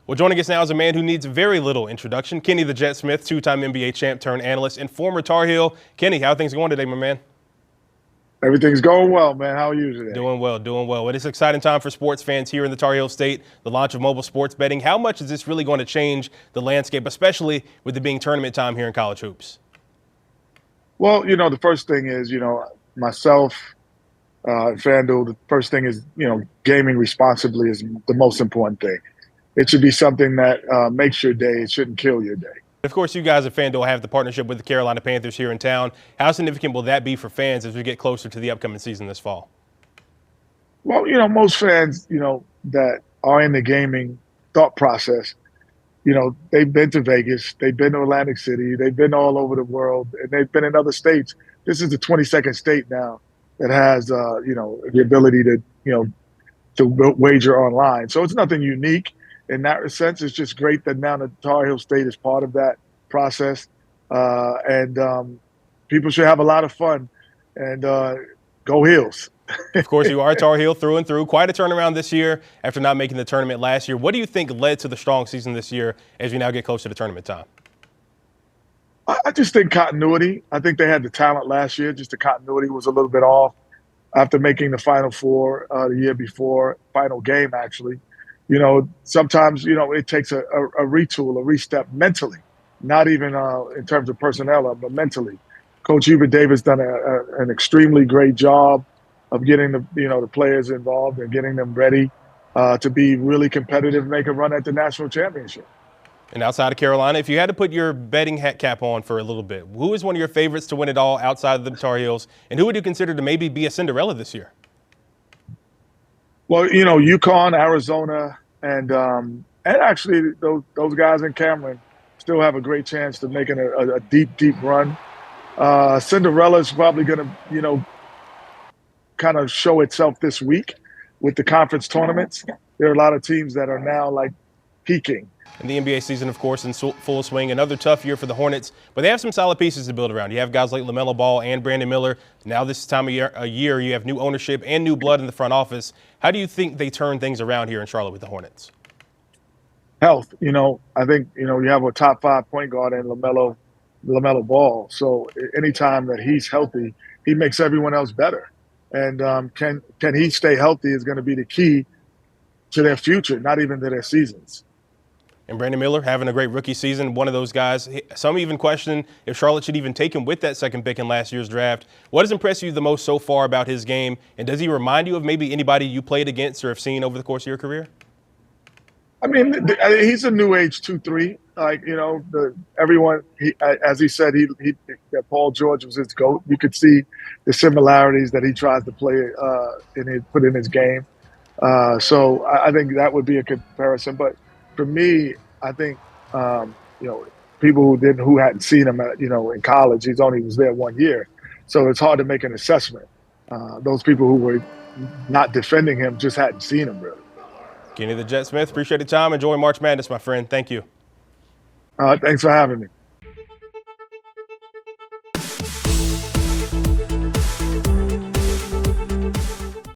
Well, joining us now is a man who needs very little introduction, Kenny the Jet Smith, two-time NBA champ turned analyst and former Tar Heel. Kenny, how are things going today, my man? Everything's going well, man. How are you today? Doing well, doing well. It is an exciting time for sports fans here in the Tar Heel State, the launch of mobile sports betting. How much is this really going to change the landscape, especially with it being tournament time here in college hoops? Well, the first thing is, myself, FanDuel, the first thing is, gaming responsibly is the most important thing. It should be something that makes your day. It shouldn't kill your day. Of course, you guys at FanDuel have the partnership with the Carolina Panthers here in town. How significant will that be for fans as we get closer to the upcoming season this fall? Well, most fans, that are in the gaming thought process, they've been to Vegas, they've been to Atlantic City, they've been all over the world, and they've been in other states. This is the 22nd state now that has, the ability to wager online. So it's nothing unique. In that sense, it's just great that now the Tar Heel State is part of that process. And people should have a lot of fun and go Heels. Of course, you are Tar Heel through and through. Quite a turnaround this year after not making the tournament last year. What do you think led to the strong season this year as we now get closer to tournament time? I just think continuity. I think they had the talent last year. Just the continuity was a little bit off after making the Final Four the year before, final game actually. Sometimes, it takes a retool, a restep mentally, not even in terms of personnel, but mentally. Coach Hubert Davis done an extremely great job of getting the players involved and getting them ready to be really competitive and make a run at the national championship. And outside of Carolina, if you had to put your betting hat cap on for a little bit, who is one of your favorites to win it all outside of the Tar Heels, and who would you consider to maybe be a Cinderella this year? Well, UConn, Arizona, and actually those guys in Cameron still have a great chance to making a deep run. Cinderella is probably going to, kind of show itself this week with the conference tournaments. There are a lot of teams that are now peaking. And the NBA season, of course, in full swing. Another tough year for the Hornets, but they have some solid pieces to build around. You have guys like LaMelo Ball and Brandon Miller. Now this time of year, you have new ownership and new blood in the front office. How do you think they turn things around here in Charlotte with the Hornets? Health. I think, you have a top 5 point guard in LaMelo Ball. So anytime that he's healthy, he makes everyone else better. And can he stay healthy is going to be the key to their future, not even to their seasons. And Brandon Miller having a great rookie season, one of those guys. Some even question if Charlotte should even take him with that second pick in last year's draft. What has impressed you the most so far about his game? And does he remind you of maybe anybody you played against or have seen over the course of your career? I mean, he's a new age 2-3. Everyone, as he said, that Paul George was his GOAT. You could see the similarities that he tries to play put in his game. So I think that would be a comparison. But for me, I think people who hadn't seen him in college, he was there 1 year, so it's hard to make an assessment. Those people who were not defending him just hadn't seen him really. Kenny the Jet Smith, appreciate the time. Enjoy March Madness, my friend. Thank you. Thanks for having me.